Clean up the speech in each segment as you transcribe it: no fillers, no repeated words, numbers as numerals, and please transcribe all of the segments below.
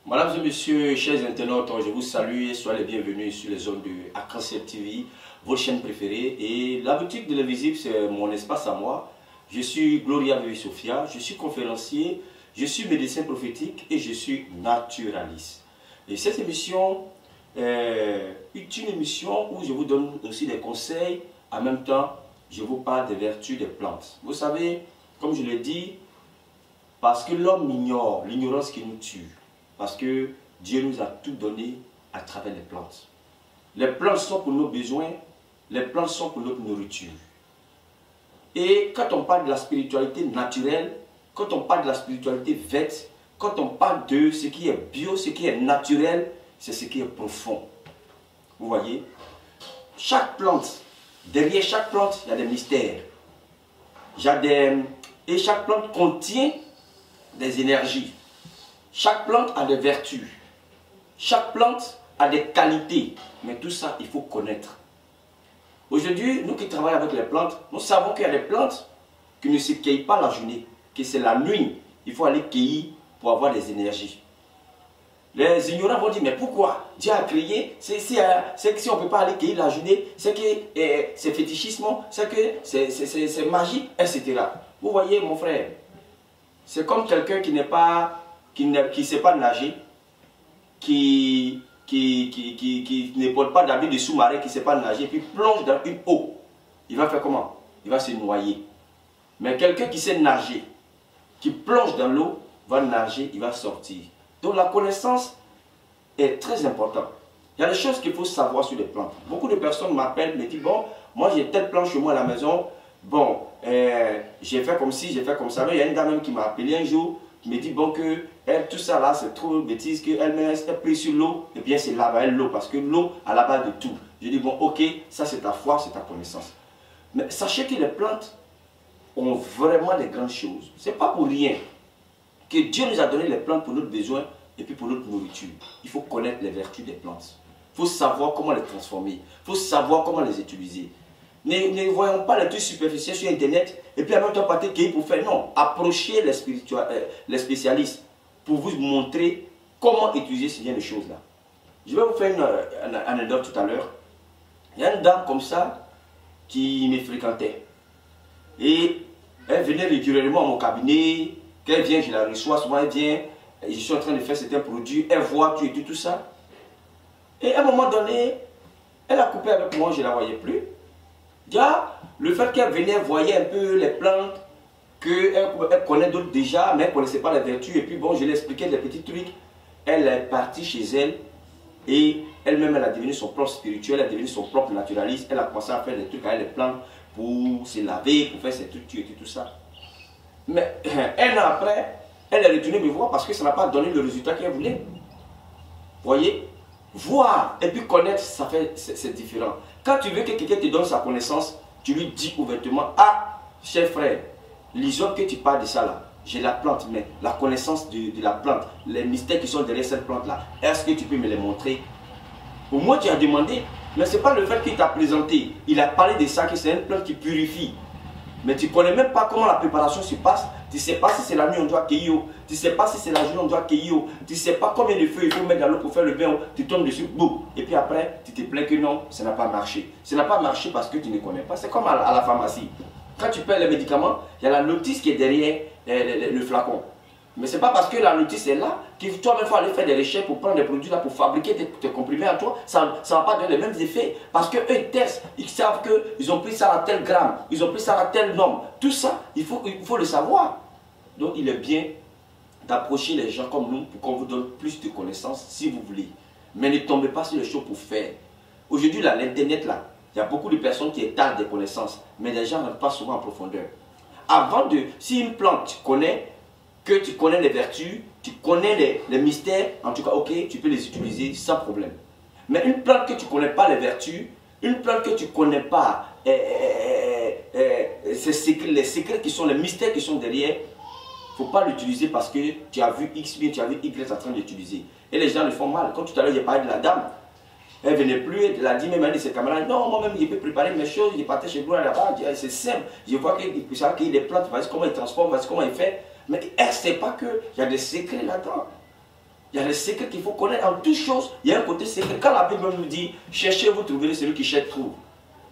Mesdames et messieurs, chers internautes, je vous salue et soyez les bienvenus sur les ondes de Arc-en-Ciel TV, votre chaîne préférée. Et la boutique de l'Invisible, c'est mon espace à moi. Je suis Gloria Vivi Sophia, je suis conférencier, je suis médecin prophétique et je suis naturaliste. Et cette émission est une émission où je vous donne aussi des conseils. En même temps, je vous parle des vertus des plantes. Vous savez, comme je l'ai dit, parce que l'homme ignore, l'ignorance qui nous tue. Parce que Dieu nous a tout donné à travers les plantes. Les plantes sont pour nos besoins, les plantes sont pour notre nourriture. Et quand on parle de la spiritualité naturelle, quand on parle de la spiritualité verte, quand on parle de ce qui est bio, ce qui est naturel, c'est ce qui est profond. Vous voyez? Chaque plante, derrière chaque plante, il y a des mystères. Et chaque plante contient des énergies. Chaque plante a des vertus. Chaque plante a des qualités. Mais tout ça, il faut connaître. Aujourd'hui, nous qui travaillons avec les plantes, nous savons qu'il y a des plantes qui ne se cueillent pas la journée, que c'est la nuit. Il faut aller cueillir pour avoir des énergies. Les ignorants vont dire, mais pourquoi Dieu a créé, c'est que si on ne peut pas aller cueillir la journée, c'est que c'est fétichisme, c'est que c'est magie, etc. Vous voyez, mon frère, c'est comme quelqu'un qui n'est pas... qui ne sait pas nager, qui ne porte pas d'habit de sous-marin, qui ne sait pas nager, puis plonge dans une eau. Il va faire comment? Il va se noyer. Mais quelqu'un qui sait nager, qui plonge dans l'eau, va nager, il va sortir. Donc la connaissance est très importante. Il y a des choses qu'il faut savoir sur les plantes. Beaucoup de personnes m'appellent, me disent, bon, moi j'ai telle plante chez moi à la maison, bon, j'ai fait comme ci, j'ai fait comme ça. Mais il y a une dame même qui m'a appelé un jour, qui me dit bon que elle, tout ça là c'est trop bêtise, qu'elle prise sur l'eau et bien c'est là l'eau parce que l'eau à la base de tout. Je dis bon ok, ça c'est ta foi, c'est ta connaissance. Mais sachez que les plantes ont vraiment des grandes choses. C'est pas pour rien que Dieu nous a donné les plantes pour notre besoin et puis pour notre nourriture. Il faut connaître les vertus des plantes. Il faut savoir comment les transformer. Il faut savoir comment les utiliser. Ne voyons pas les trucs superficiels sur internet et puis en même temps partir cueillir pour faire. Non, approchez les spécialistes pour vous montrer comment utiliser ce genre de choses là. Je vais vous faire une anecdote tout à l'heure. Il y a une dame comme ça qui me fréquentait et elle venait régulièrement à mon cabinet. Quand elle vient, je la reçois, souvent elle vient, je suis en train de faire certains produits, elle voit tout ça. Et à un moment donné, elle a coupé avec moi, je ne la voyais plus. Le fait qu'elle venait, voyait un peu les plantes, qu'elle connaît d'autres déjà, mais elle ne connaissait pas les vertus. Et puis bon, je lui expliquais des petits trucs. Elle est partie chez elle et elle-même, elle a devenu son propre spirituel, elle est devenue son propre naturaliste. Elle a commencé à faire des trucs avec les plantes pour se laver, pour faire ses trucs et tout ça. Mais un an après, elle est retournée me voir parce que ça n'a pas donné le résultat qu'elle voulait. Vous voyez? Voir et puis connaître, ça fait, c'est différent. Quand tu veux que quelqu'un te donne sa connaissance, tu lui dis ouvertement, ah, cher frère, l'isole que tu parles de ça là, j'ai la plante, mais la connaissance de la plante, les mystères qui sont derrière cette plante là, est-ce que tu peux me les montrer? Pour moi, tu as demandé, mais ce n'est pas le fait qu'il t'a présenté. Il a parlé de ça, que c'est une plante qui purifie. Mais tu ne connais même pas comment la préparation se passe. Tu ne sais pas si c'est la nuit on doit cueillir. Tu ne sais pas si c'est la journée on doit cueillir. Tu ne sais pas combien de feu il faut mettre dans l'eau pour faire le bain. Tu tombes dessus, boum. Et puis après, tu te plains que non, ça n'a pas marché. Ça n'a pas marché parce que tu ne connais pas. C'est comme à la pharmacie. Quand tu perds les médicaments, il y a la notice qui est derrière le flacon. Mais ce n'est pas parce que la notice est là que toi-même faut aller faire des recherches pour prendre des produits là pour fabriquer tes comprimés à toi. Ça ne va pas donner les mêmes effets. Parce qu'eux ils testent, ils savent qu'ils ont pris ça à tel gramme, ils ont pris ça à tel nombre. Tout ça, il faut le savoir. Donc il est bien d'approcher les gens comme nous pour qu'on vous donne plus de connaissances si vous voulez. Mais ne tombez pas sur les choses pour faire. Aujourd'hui, l'internet là, il y a beaucoup de personnes qui étalent des connaissances, mais les gens n'entrent pas souvent en profondeur. Si une plante tu connais, que tu connais les vertus, tu connais les mystères, en tout cas, ok, tu peux les utiliser sans problème. Mais une plante que tu ne connais pas les vertus, une plante que tu ne connais pas les secrets qui sont, les mystères qui sont derrière, il ne faut pas l'utiliser parce que tu as vu X, bien tu as vu Y en train d'utiliser. Et les gens le font mal. Comme tout à l'heure, j'ai parlé de la dame. Elle ne venait plus, elle a dit même à un de ses camarades, non, moi-même, je peux préparer mes choses, je partais chez Gloire là-bas, c'est simple. Je vois qu'il y a des plantes, voici comment il transforme, voici comment il fait. Mais elle ne sait pas qu'il y a des secrets là-dedans. Il y a des secrets qu'il faut connaître. En toute chose, il y a un côté secret. Quand la Bible nous dit, cherchez, vous trouverez, celui qui cherche trouve.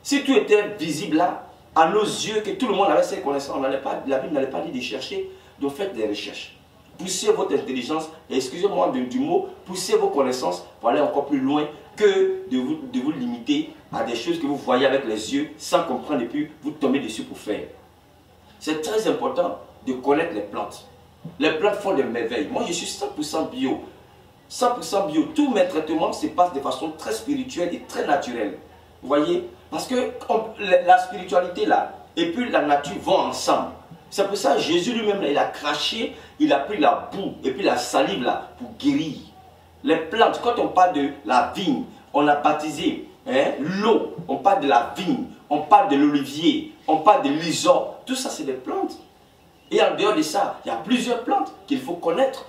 Si tout était visible là, à nos yeux, que tout le monde avait ses connaissances, la Bible n'allait pas dire de chercher, donc faites des recherches. Poussez votre intelligence, excusez-moi du mot, poussez vos connaissances pour aller encore plus loin que de vous limiter à des choses que vous voyez avec les yeux sans comprendre et puis vous tombez dessus pour faire. C'est très important de connaître les plantes. Les plantes font des merveilles. Moi, je suis 100% bio. 100% bio. Tous mes traitements se passent de façon très spirituelle et très naturelle. Vous voyez? Parce que la spiritualité là et puis la nature vont ensemble. C'est pour ça que Jésus lui-même, il a craché, il a pris la boue et puis la salive là pour guérir. Les plantes, quand on parle de la vigne, on a baptisé l'eau, on parle de la vigne, on parle de l'olivier, on parle de l'hysope. Tout ça, c'est des plantes. Et en dehors de ça, il y a plusieurs plantes qu'il faut connaître.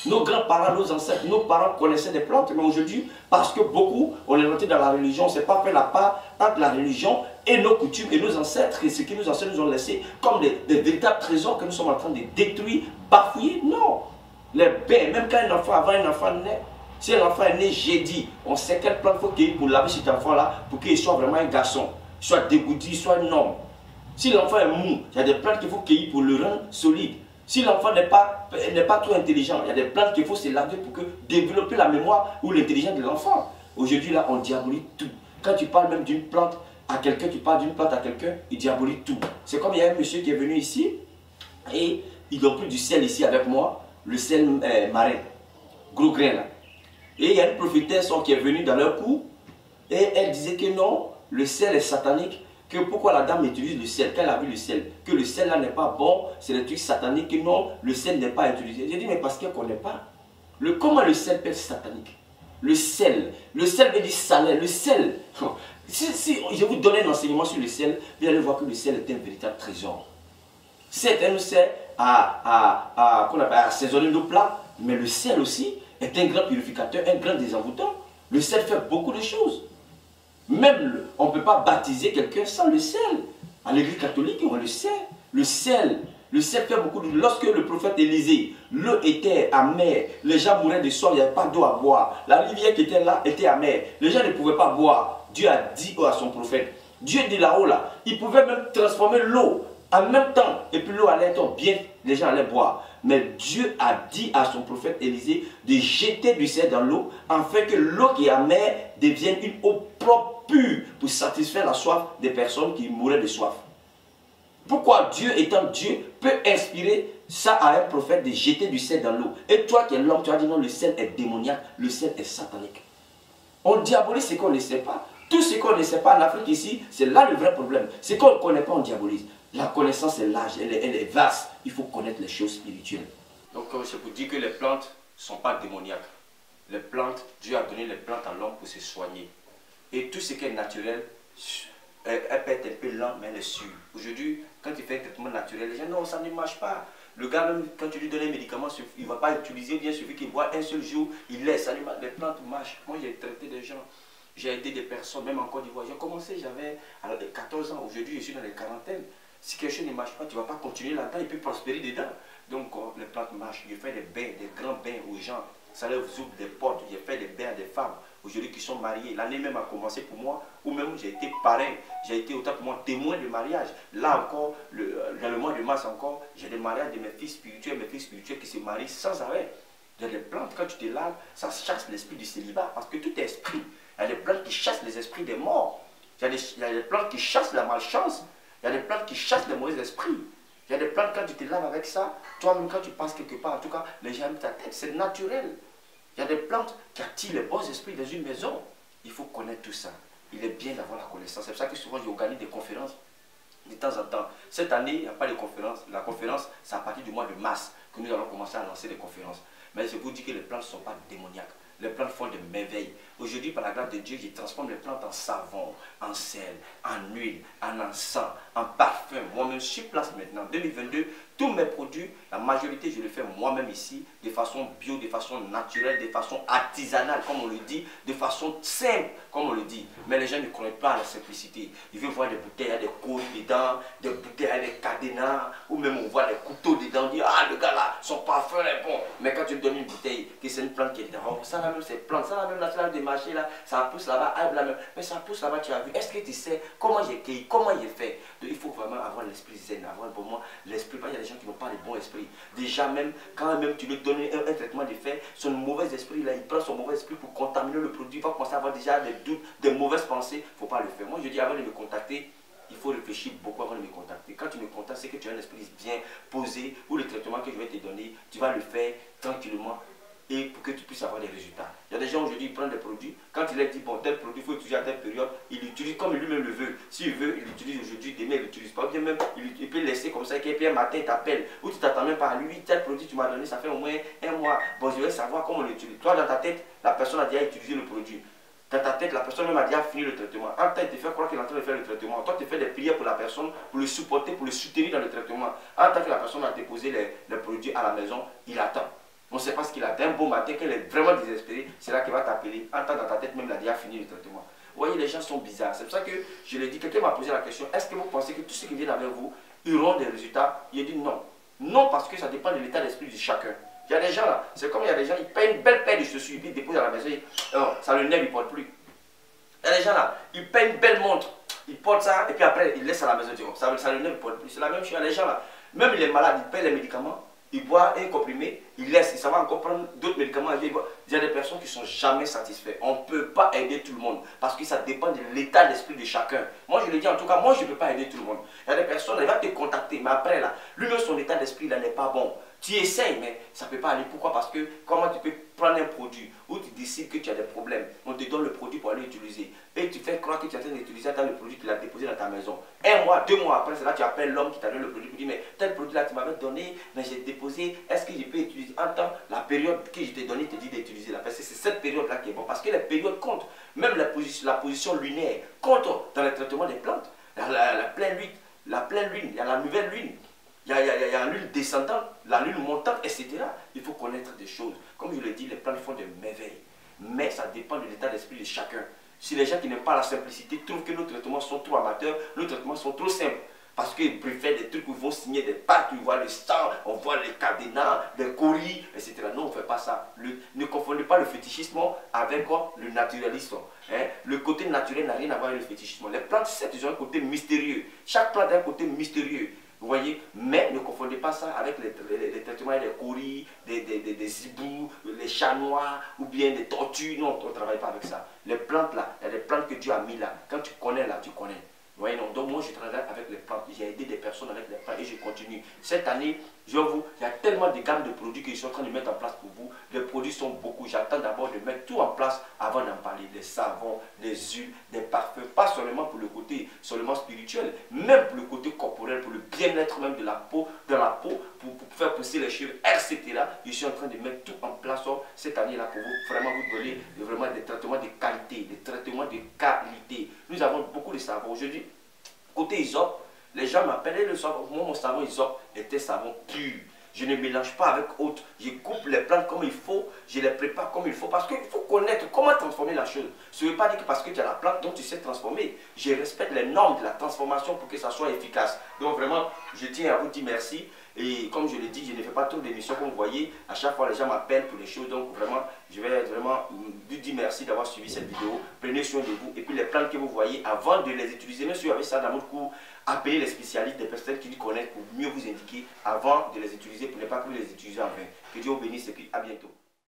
Nos grands-parents, nos ancêtres, nos parents connaissaient des plantes, mais aujourd'hui, parce que beaucoup, on est rentré dans la religion, on ne s'est pas fait la part entre la religion et nos coutumes et nos ancêtres, et ce que nos ancêtres nous ont laissé comme des véritables trésors que nous sommes en train de détruire, bafouiller. Non. Les bains, même quand avant un enfant naît, si un enfant est né jeudi, on sait quelle plante il faut cueillir pour laver cet enfant-là, pour qu'il soit vraiment un garçon, soit dégoûté, soit un homme. Si l'enfant est mou, il y a des plantes qu'il faut cueillir pour le rendre solide. Si l'enfant n'est pas trop intelligent, il y a des plantes qu'il faut se laver pour développer la mémoire ou l'intelligence de l'enfant. Aujourd'hui, là, on diabolise tout. Quand tu parles même d'une plante à quelqu'un, tu parles d'une plante à quelqu'un, il diabolise tout. C'est comme il y a un monsieur qui est venu ici et il a pris du sel ici avec moi, le sel marin, gros grain là. Et il y a une prophétesse qui est venue dans leur cours et elle disait que non, le sel est satanique. Que pourquoi la dame utilise le sel, qu'elle a vu le sel, que le sel là n'est pas bon, c'est des trucs sataniques, que non, le sel n'est pas utilisé. J'ai dit, mais parce qu'elle ne connaît pas. Comment le sel peut être satanique? Le sel veut dire salé, le sel. Si je vous donne un enseignement sur le sel, vous allez voir que le sel est un véritable trésor. Certes, elle nous sert à assaisonner nos plats, mais le sel aussi est un grand purificateur, un grand désenvoûtant. Le sel fait beaucoup de choses. Même, on ne peut pas baptiser quelqu'un sans le sel. À l'église catholique, on le sait. Le sel fait beaucoup de... Lorsque le prophète Élisée, l'eau était amère, les gens mouraient de soif, il n'y avait pas d'eau à boire. La rivière qui était là était amère. Les gens ne pouvaient pas boire. Dieu a dit à son prophète. Dieu dit là-haut, là, il pouvait même transformer l'eau en même temps. Et puis l'eau allait être bien, les gens allaient boire. Mais Dieu a dit à son prophète Élisée de jeter du sel dans l'eau, afin que l'eau qui est amère devienne une eau propre, pure, pour satisfaire la soif des personnes qui mouraient de soif. Pourquoi Dieu, étant Dieu, peut inspirer ça à un prophète de jeter du sel dans l'eau? Et toi qui es l'homme, tu as dit non, le sel est démoniaque, le sel est satanique. On diabolise ce qu'on ne sait pas. Tout ce qu'on ne sait pas en Afrique ici, c'est là le vrai problème. Ce qu'on ne connaît pas, on diabolise. La connaissance est large, elle est vaste. Il faut connaître les choses spirituelles. Donc je vous dis que les plantes ne sont pas démoniaques. Les plantes, Dieu a donné les plantes à l'homme pour se soigner. Et tout ce qui est naturel, elle peut être un peu lent, mais elle est sûre. Aujourd'hui, quand tu fais un traitement naturel, les gens, non, ça ne marche pas. Le gars, même quand tu lui donnes un médicament, il ne va pas utiliser, bien suffit qu'il boit un seul jour, il laisse. Les plantes marchent. Moi, j'ai traité des gens, j'ai aidé des personnes, même en Côte d'Ivoire. J'ai commencé, j'avais 14 ans. Aujourd'hui, je suis dans les quarantaines. Si quelque chose ne marche pas, tu ne vas pas continuer là-dedans et puis prospérer dedans. Donc, les plantes marchent. Je fais des bains, des grands bains aux gens. Ça leur ouvre des portes. J'ai fait des bains à des femmes aujourd'hui qui sont mariées. L'année même a commencé pour moi, ou même j'ai été parrain, j'ai été autant pour moi témoin de mariage. Là encore, dans le mois de mars encore, j'ai des mariages de mes filles spirituelles qui se marient sans arrêt. Il y a des plantes, quand tu te laves, ça chasse l'esprit du célibat, parce que tout est esprit. Il y a des plantes qui chassent les esprits des morts. Il y a des plantes qui chassent la malchance. Il y a des plantes qui chassent les mauvais esprits. Il y a des plantes, quand tu te laves avec ça, toi-même quand tu passes quelque part, en tout cas, les gens aiment ta tête, c'est naturel. Il y a des plantes qui attirent les bons esprits dans une maison. Il faut connaître tout ça. Il est bien d'avoir la connaissance. C'est pour ça que souvent j'organise des conférences de temps en temps. Cette année, il n'y a pas de conférence. La conférence, c'est à partir du mois de mars que nous allons commencer à lancer des conférences. Mais je vous dis que les plantes ne sont pas démoniaques. Les plantes font des merveilles. Aujourd'hui, par la grâce de Dieu, je transforme les plantes en savon, en sel, en huile, en encens, en parfum. Moi-même, je suis place maintenant. En 2022, Tous mes produits, la majorité, je le fais moi-même ici, de façon bio, de façon naturelle, de façon artisanale, comme on le dit, de façon simple, comme on le dit. Mais les gens ne connaissent pas la simplicité. Ils veulent voir des bouteilles, il y a des colis dedans, des bouteilles, il y a des cadenas, ou même on voit des couteaux dedans, on dit, ah, le gars là, son parfum est bon. Mais quand tu donnes une bouteille, que c'est une plante qui est dedans, ça là même, c'est plante, ça là même, là, c'est là des marchés là, ça pousse là-bas, ah, là même, mais ça pousse là-bas, tu as vu. Est-ce que tu sais comment j'ai cueilli, comment j'ai fait? Donc, il faut vraiment avoir l'esprit zen, avoir pour moi l'esprit. Il y a des gens qui n'ont pas le bon esprit. Déjà même, quand même tu lui donnes un traitement d'effet, son mauvais esprit là, il prend son mauvais esprit pour contaminer le produit, il va commencer à avoir déjà des doutes, des mauvaises pensées. Il ne faut pas le faire. Moi je dis avant de me contacter, il faut réfléchir beaucoup avant de me contacter. Quand tu me contactes, c'est que tu as un esprit bien posé, ou le traitement que je vais te donner, tu vas le faire tranquillement et pour que tu puisses avoir des résultats. Il y a des gens aujourd'hui, ils prennent des produits, quand il leur dit, bon, tel produit, il faut utiliser à telle période, il l'utilise comme lui-même le veut. S'il veut, il l'utilise aujourd'hui, demain, il ne l'utilise pas. Ou bien même, il peut laisser comme ça, et puis un matin, il t'appelle, ou tu t'attends même pas à lui, tel produit, tu m'as donné, ça fait au moins un mois. Bon, je vais savoir comment on l'utilise. Toi, dans ta tête, la personne a déjà utilisé le produit. Dans ta tête, la personne même a déjà fini le traitement. En temps, il te fait croire qu'il est en train de faire le traitement. Toi, tu fais des prières pour la personne, pour le supporter, pour le soutenir dans le traitement. En tant que la personne a déposé les produits à la maison, il attend. On ne sait pas ce qu'il a. Un beau matin, qu'elle est vraiment désespérée, c'est là qu'il va t'appeler. En temps, dans ta tête, même, il a déjà fini le traitement. Vous voyez, les gens sont bizarres. C'est pour ça que je l'ai dit. Quelqu'un m'a posé la question, est-ce que vous pensez que tous ceux qui viennent avec vous, ils auront des résultats? Il a dit non. Non, parce que ça dépend de l'état d'esprit de chacun. Il y a des gens là, c'est comme il y a des gens, ils payent une belle paire de chaussures, ils déposent à la maison, ça le nerf, il ne porte plus. Il y a des gens là, ils payent une belle montre, ils portent ça, et puis après, ils laissent à la maison, ça le nerf, il ne porte plus. C'est la même chose, il y a des gens là, même les malades, ils payent les médicaments, ils boivent un comprimé, ils laissent, ils savent encore prendre d'autres médicaments. Il y a des personnes qui ne sont jamais satisfaites. On ne peut pas aider tout le monde parce que ça dépend de l'état d'esprit de chacun. Moi, je le dis en tout cas, moi, je ne peux pas aider tout le monde. Il y a des personnes, elles vont te contacter, mais après là, lui-même, son état d'esprit n'est pas bon. Tu essayes, mais ça ne peut pas aller. Pourquoi? Parce que comment tu peux prendre un produit où tu décides que tu as des problèmes, on te donne le produit pour aller l'utiliser, et tu fais croire que tu es en train d'utiliser le produit qu'il a déposé dans ta maison. Un mois, 2 mois après, c'est là que tu appelles l'homme qui t'a donné le produit pour dire, mais tel produit là tu m'avais donné, mais j'ai déposé, est-ce que je peux utiliser? En temps, la période que je t'ai donnée te dit d'utiliser la parce que c'est cette période là qui est bonne, parce que les périodes comptent, même la position lunaire compte dans le traitement des plantes. La pleine lune, il y a la nouvelle lune. Il y a une lune descendante, la lune montante, etc. Il faut connaître des choses. Comme je l'ai dit, les plantes font des merveilles. Mais ça dépend de l'état d'esprit de chacun. Si les gens qui n'aiment pas la simplicité trouvent que nos traitements sont trop amateurs, nos traitements sont trop simples. Parce qu'ils préfèrent des trucs où ils vont signer des pactes, où ils voient le sang, on voit les cadenas, les colis, etc. Non, on ne fait pas ça. Ne confondez pas le fétichisme avec quoi? Le naturalisme. Hein? Le côté naturel n'a rien à voir avec le fétichisme. Les plantes, c'est ils ont un côté mystérieux. Chaque plante a un côté mystérieux. Vous voyez, mais ne confondez pas ça avec les traitements des coris, des hiboux, les chats noirs ou bien des tortues. Non, on ne travaille pas avec ça. Les plantes là, il y a des plantes que Dieu a mis là. Quand tu connais là, tu connais. Vous voyez, non. Donc moi je travaille avec les plantes. J'ai aidé des personnes avec les plantes et je continue. Cette année, il y a tellement de gammes de produits que je suis en train de mettre en place pour vous. Les produits sont beaucoup. J'attends d'abord de mettre tout en place avant d'en parler. Des savons, des huiles, des parfums. Pas seulement pour le côté seulement spirituel, même pour le côté corporel, pour le bien-être même de la peau, pour faire pousser les cheveux, etc. Je suis en train de mettre tout en place cette année-là pour vous, vraiment vous donner vraiment des traitements de qualité, des traitements de qualité. Nous avons beaucoup de savons. Aujourd'hui, côté Isope, les gens m'appelaient le savon. Moi, mon savon Isope était savon pur. Je ne mélange pas avec autre. Je coupe les plantes comme il faut, je les prépare comme il faut. Parce qu'il faut connaître comment transformer la chose. Ce ne veut pas dire que parce que tu as la plante, donc tu sais transformer. Je respecte les normes de la transformation pour que ça soit efficace. Donc vraiment, je tiens à vous dire merci. Et comme je l'ai dit, je ne fais pas trop d'émissions comme vous voyez. À chaque fois, les gens m'appellent pour les choses. Donc vraiment, je vais vraiment vous dire merci d'avoir suivi cette vidéo. Prenez soin de vous. Et puis les plantes que vous voyez, avant de les utiliser, même si vous avez ça dans votre cours, appelez les spécialistes, des personnes qui les connaissent pour mieux vous indiquer avant de les utiliser, pour ne pas que vous les utilisez en vain. Que Dieu vous bénisse et puis à bientôt.